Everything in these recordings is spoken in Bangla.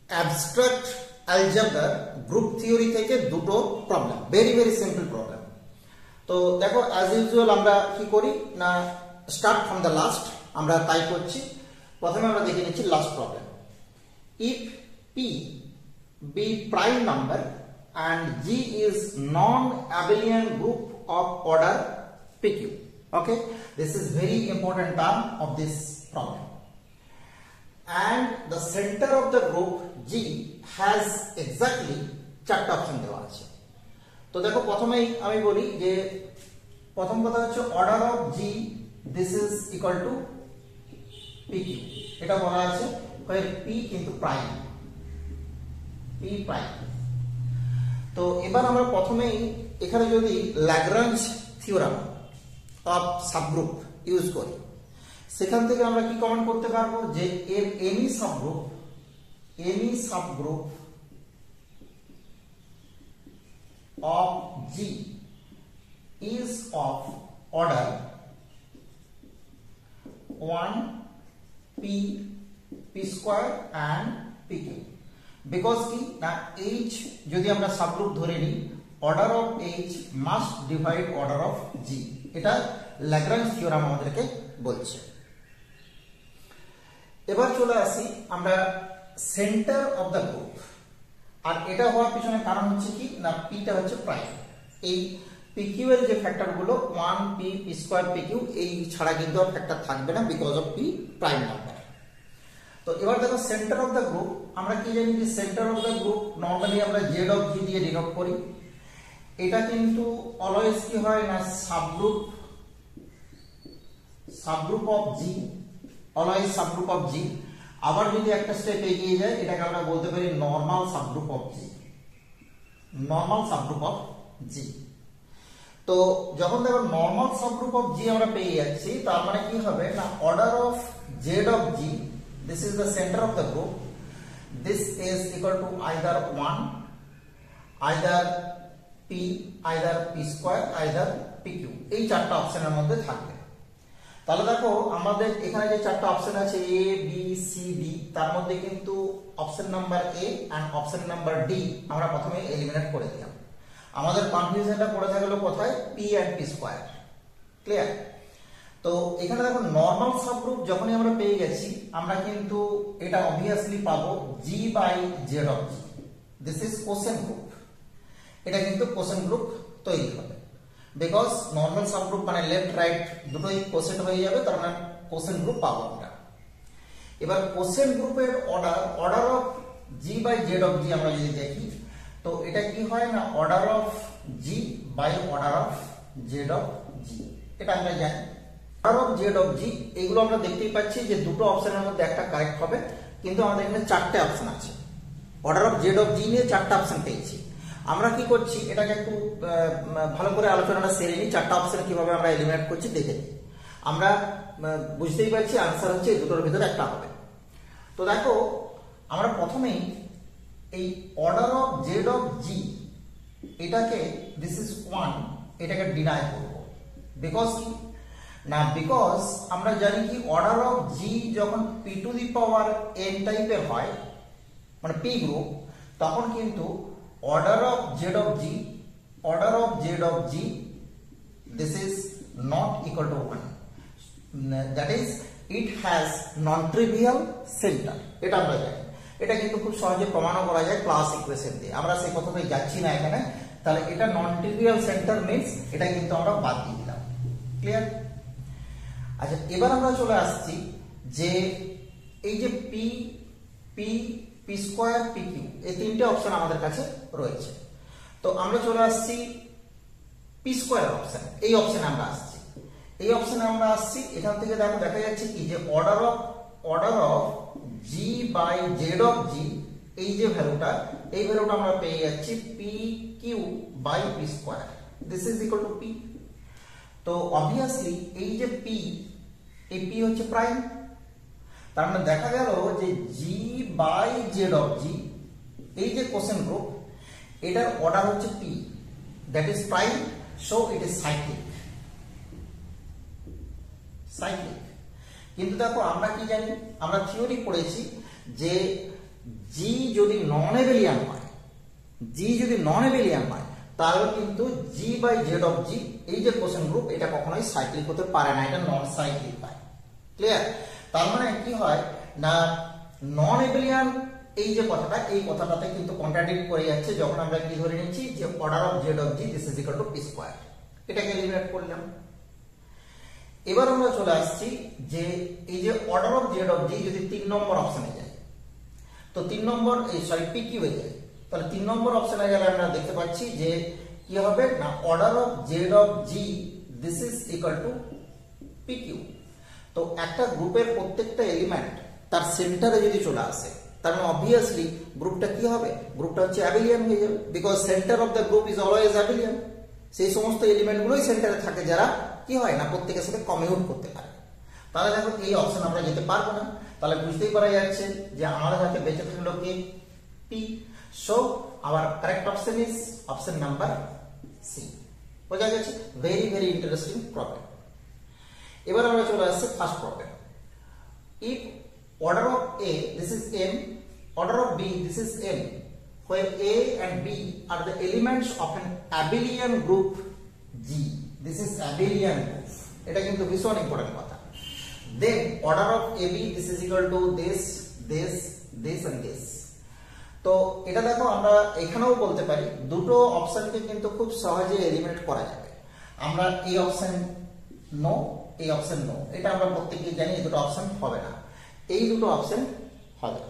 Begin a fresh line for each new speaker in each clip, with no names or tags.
অ্যাবস্ট্রাক্ট অ্যালজেব্রার গ্রুপ থিওরি থেকে দুটো problem, very very simple problem. তো দেখো অ্যাজ ইউজুয়াল আমরা কি করি না, স্টার্ট ফ্রম দ্য লাস্ট, আমরা তাই করছি। প্রথমে আমরা দেখে নিচ্ছি last problem. If P be prime number and G is non-abelian group of order PQ. Okay, this is very important term of this problem. And the center of the group G has exactly চারটা অপশন দেওয়া আছে। তো দেখো প্রথমেই আমি বলি যে প্রথম কথা হচ্ছে order of G, this is equal to PQ, এটা বলা আছে where P কিন্তু প্রাইম, P প্রাইম। তো এবার আমরা প্রথমেই এখানে যদি Lagrange theorem of subgroup use করি, সেখান থেকে আমরা কি কমন করতে পারবো যে এর any subgroup of G is of order 1 p square and pq। Because কি না, h যদি আমরা সাবগ্রুপ ধরে নিই, order of h must divide order of g, এটা ল্যাগ্রাঞ্জ থিওরাম আমাদেরকে বলছে। এবার চলে আসি আমরা সেন্টার অফ দ্য গ্রুপ। আর এটা হওয়ার পিছনে কারণ হচ্ছে কি না, পিটা হচ্ছে প্রাইম। এই pq এর যে ফ্যাক্টর গুলো 1 p স্কয়ার pq, এই ছাড়া কিন্তু আর ফ্যাক্টর থাকবে না because of p prime number. তো এবার দেখো সেন্টার অফ দ্য গ্রুপ, আমরা কি জানি যে center of the group normally আমরা জেড অফ জি দিয়ে ডিনোট করি। এটা কিন্তু অলওয়েজ কি হয় না, subgroup of G, always subgroup of G. আবার যদি একটা স্টেপ এগিয়ে যায়, এটাকে আমরা বলতে পারি normal subgroup of G, normal subgroup of G. তো যখন দেখো নরমাল সাবগ্রুপ অফ জি আমরা পেয়ে যাচ্ছি, তার মানে কি হবে না, order of Z of G, this is the center of the group, this is equal to either 1, either p, either p square, either pq, এই চারটা অপশনের মধ্যে থাকবে। তাহলে দেখো আমাদের এখানে যে চারটা অপশন আছে a b c d, তার মধ্যে কিন্তু option number a and option number d আমরা প্রথমে এলিমিনেট করে দিলাম। আমাদের কনফিউশনটা পড়ে থাকলো কোথায়, p and p square। Clear? তো এখানে দেখো নরমাল সাবগ্রুপ যখনই আমরা পেয়ে গেছি, আমরা কিন্তু এটা অবভিয়াসলি পাবো g by z of g, this is quotient group. এটা কিন্তু কোসেন্ট গ্রুপ তৈরি হবে, বিকজ নরমাল সাবগ্রুপ মানে লেফট রাইট দুটোই কোসেন্ট হয়ে যাবে, তার মানে কোসেন্ট গ্রুপ পাবো আমরা। এবার কোসেন্ট গ্রুপের order of g by z of g আমরা যদি দেখি, তো এটা কি হয় না, order of g by order of z of g, এটা আমরা জানি। Order of Z of G, এইগুলো আমরা দেখতেই পাচ্ছি যে দুটো অপশনের মধ্যে একটা কারেক্ট হবে, কিন্তু আমাদের এখানে চারটে অপশন আছে। অর্ডার অফ জেড অফ জি নিয়ে চারটা অপশন পেয়েছি। আমরা কি করছি, এটাকে একটু ভালো করে আলোচনাটা সেরে নিই, চারটা অপশন কিভাবে আমরা এলিমিনেট করছি দেখে নিই। আমরা বুঝতেই পারছি আনসার হচ্ছে এই দুটোর ভিতরে একটা হবে। তো দেখো আমরা প্রথমেই এই অর্ডার অফ জেড অফ জি, এটাকে দিস ইজ 1, এটাকে ডিনাই করব। বিকজ কি না, বিকজ আমরা জানি কি অর্ডার অফ জি যখন P to the power N টাইপের হয়, মানে পি গ্রুপ, তখন কিন্তু order of Z of G, this is not equal to 1, that is it has non trivial centre. এটা আমরা জানি, এটা কিন্তু খুব সহজে প্রমাণও করা যায় ক্লাস ইকুয়েশন দিয়ে, আমরা সেই কথাতে যাচ্ছি না এখানে। তাহলে এটা নন ট্রিভিয়াল সেন্টার মিন্স এটা কিন্তু আমরা বাদ দিয়ে দিলাম। ক্লিয়ার? আচ্ছা, এবার আমরা চলে আসছি যে এই যে P P P square P Q, এই তিনটে অপশন আমাদের কাছে রয়েছে। তো আমরা চলে আসছি পি স্কয়ার অপশন, এই অপশনে আমরা আসছি। এখান থেকে দেখো দেখা যাচ্ছে কি যে order of G by Z of G, এই যে ভ্যালুটা, এই ভ্যালুটা আমরা পেয়ে যাচ্ছি P Q by P square, this is equal to P. তো অবভিয়াসলি এই যে পি, এই পি হচ্ছে প্রাইম, তার মানে দেখা গেল যে জি বাই জেড অফ জি, এই যে কোসেন্ট গ্রুপ, এটার অর্ডার হচ্ছে P, that is prime, so it is cyclic. কিন্তু দেখো আমরা কি জানি, আমরা থিওরি পড়েছি যে জি যদি নন এবেলিয়ান হয়, জি যদি নন এবেলিয়ান হয়, তাহলে কিন্তু জি বাই জেড অফ জি এই যে কোশ্চেন গ্রুপ এটা কখনোই সাইক্লিক হতে পারে না, এটা নন সাইক্লিক হয়। ক্লিয়ার? তার মানে কি হয় না নন এবেলিয়ান এই যে কথাটা, এই কথাটাতে কিন্তু কন্ট্রাডিক্ট করে যাচ্ছে যখন আমরা কি ধরে নিচ্ছি যে order of Z of G this is equal to P square. এটাকে এলিমিনেট করলাম। এবার আমরা চলে আসছি যে এই যে অর্ডার অফ জেড অফ জি যদি 3 নম্বর অপশনে যায়, তো 3 নম্বর পি কিউ এ যায়, তাহলে 3 নম্বর অপশনে গেলে আমরা দেখতে পাচ্ছি যে কি হবে না order of Z of G this is equal to P Q. তো একটা গ্রুপের প্রত্যেকটা এলিমেন্ট তার সেন্টারে যদি চলে আসে, তার মানে অবভিয়াসলি গ্রুপটা কি হবে, গ্রুপটা হচ্ছে অ্যাবেলিয়ান হয়ে যাবে, because centre of the group is always abelian. সেই সমস্ত এলিমেন্টগুলোই সেন্টারে থাকে যারা কি হয় না প্রত্যেকের সাথে কমিউট করতে পারে। তাহলে দেখো এই অপশন আমরা যেতে পারবো না, তাহলে বুঝতেই পারা যাচ্ছে যে আমাদের হাতে বেঁচে থাকলো কি P. So our correct option is option number C. বোঝা গেছে? Very very interesting problem. এবার আমরা চলে আসছি first problem. If order of A this is M, order of B this is M, where A and B are the elements of an abelian group G, this is abelian group, এটা কিন্তু ভীষণ ইম্পর্টেন্ট কথা। Then order of AB this is equal to this and this। তো এটা দেখো আমরা এখানেও বলতে পারি দুটো অপশনকে কিন্তু খুব সহজে এলিমিনেট করা যাবে। আমরা এই অপশন নো, এই অপশন নো, এটা আমরা প্রত্যেককে জানি এই দুটো অপশন হবে না, এই দুটো অপশন হবে।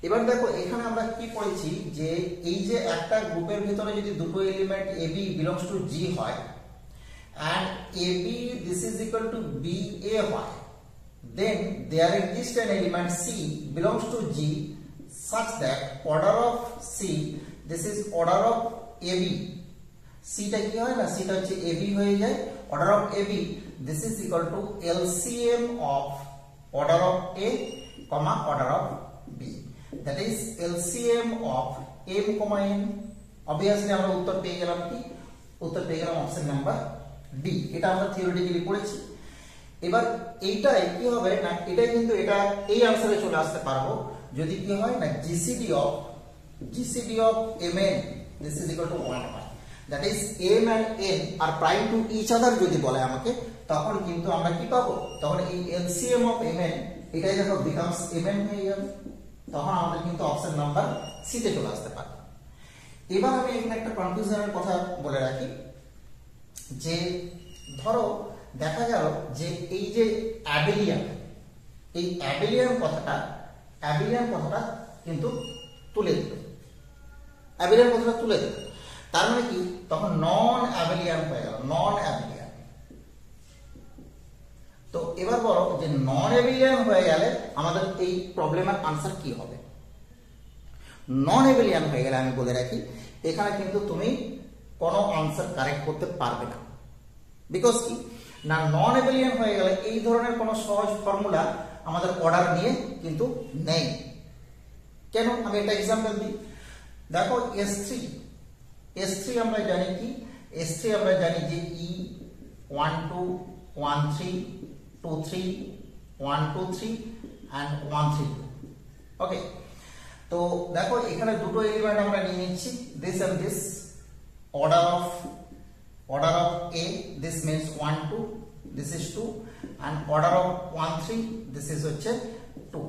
এবার দেখো এখানে আমরা কি পড়েছি যে এই যে একটা গ্রুপের ভিতরে যদি দুটো element A B belongs to G হয় and AB this is equal to BA হয়, then there exists an element C belongs to G such that order of C this is order of AB, C টা কি হয় না, C টা হচ্ছে AB হয়ে যায়, order of AB this is equal to LCM of order of A comma order of B, that is LCM of M comma N। obviously আমরা উত্তর পেয়ে গেলাম কি, উত্তর পেয়ে গেলাম অপশন নাম্বার ডি। এটা আমরা থিওরিটিক্যালি পড়েছি। এবার এইটাই কি হবে না, এটাই কিন্তু এটা এই আনসারে চলে আসতে পারবো যদি কি হয় না GCD of Mn this is equal to 1 হয়, that is M and N are prime to each other যদি বলে আমাকে, তখন কিন্তু আমরা কি পাবো, তখন এই LCM of Mn এটাই দেখো becomes Mn হয়ে যাবে, তখন আমাদের কিন্তু অপশন নাম্বার সি তে চলে আসতে পারে। এবার আমি এখানে একটা কনফিউশনের কথা বলে রাখি যে ধরো দেখা গেল যে এই যে অ্যাবেলিয়ান, এই অ্যাবেলিয়ান কথাটা কিন্তু তুলে দিল, অ্যাবেলিয়ান কথাটা তুলে দিল, তার মানে কি তখন নন অ্যাবেলিয়ান হয়ে গেল, নন অ্যাবেলিয়ান। তো এবার বলো যে নন অ্যাবেলিয়ান হয়ে গেলে আমাদের এই প্রবলেমের আনসার কি হবে। নন অ্যাবেলিয়ান হয়ে গেলে আমি বলে রাখি এখানে কিন্তু তুমি কোনো আনসার কারেক্ট করতে পারবে না, বিকজ কি না নন অ্যাবেলিয়ান হয়ে গেলে এই ধরনের কোনো সহজ ফর্মুলা আমাদের অর্ডার নিয়ে কিন্তু নেই। কেন, আমি একটা এক্সাম্পল দিই। দেখো S3 আমরা জানি কি, S3 আমরা জানি যে E 1 2 1 3 2 3 1 2 3 and 1 3 2। ওকে, তো দেখো এখানে দুটো এলিমেন্ট আমরা নিয়ে নিচ্ছি this and this, order of A this means 1 2 this is 2 and order of 1 3 this is হচ্ছে 2।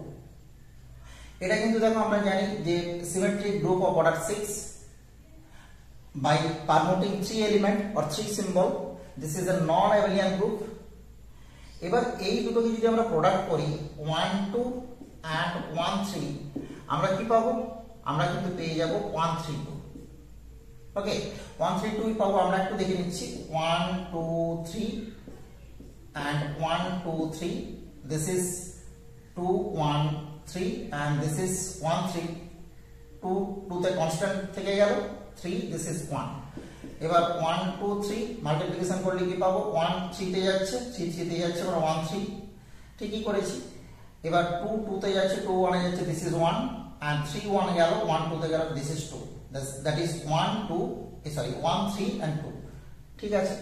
এটা কিন্তু দেখো আমরা জানি যে symmetric group of order 6 by permuting 3 element or 3 symbol, this is a non abelian group। এবার এই দুটোকে যদি আমরা প্রোডাক্ট করি 1 2 and 1 3 আমরা কি পাবো, আমরা কিন্তু পেয়ে যাব 1 3 2। ওকে, 1 3 2 পাবো, আমরা একটু দেখে নিচ্ছি 1 2 3 and 1 2 3, this is 2 1 3 and this is 1 3, 2 তে কনস্ট্যান্ট থেকে গেল 3, this is 1। এবার 1 2 3 মাল্টিপ্লিকেশন করলে কি পাবো, 1 3 তে যাচ্ছে, 3 3 তে যাচ্ছে, মানে 1 3 ঠিকই করেছি। এবার 2 2 তে যাচ্ছে, 2 1 এ যাচ্ছে, this is 1 and 3 1 গেল, 1 2 তে গেল, this is 2, that is 1 2 sorry 1 3 and 2। ঠিক আছে,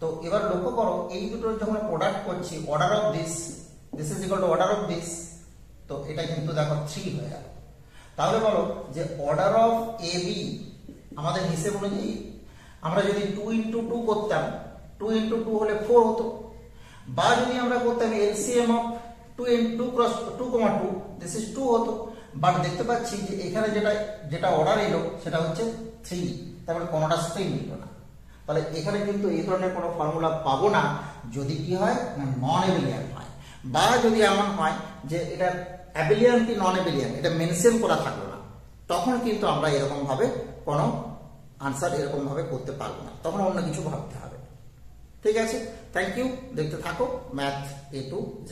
তো এবার লক্ষ্য করো এই দুটোর যখন প্রোডাক্ট করছি order of this is equal to order of this, তো এটা কিন্তু দেখো 3 হয়ে গেল। তাহলে বলো যে অর্ডার অফ এ বি আমাদের হিসেব অনুযায়ী আমরা যদি 2 ইন্টু 2 করতাম, 2 ইন্টু 2 হলে 4 হতো, বা যদি আমরা করতাম LCM of 2 into 2, this is 2 হতো। বাট দেখতে পাচ্ছি যে এখানে যেটা অর্ডার এলো সেটা হচ্ছে 3, তারপরে কোনোটা স্ট্রিং নিল না। তাহলে এখানে কিন্তু এই ধরনের কোনো ফর্মুলা পাবো না যদি কি হয় না নন এবিলিয়ান হয়, বা যদি এমন হয় যে এটা অ্যাবিলিয়ান কি নন এবিলিয়ান এটা মেনশন করা থাকলো না, তখন কিন্তু আমরা এরকম ভাবে কোনো আনসার এরকম ভাবে করতে পারবো না, তখন অন্য কিছু ভাবতে হবে। ঠিক আছে, থ্যাংক ইউ, দেখতে থাকো ম্যাথ A to Z।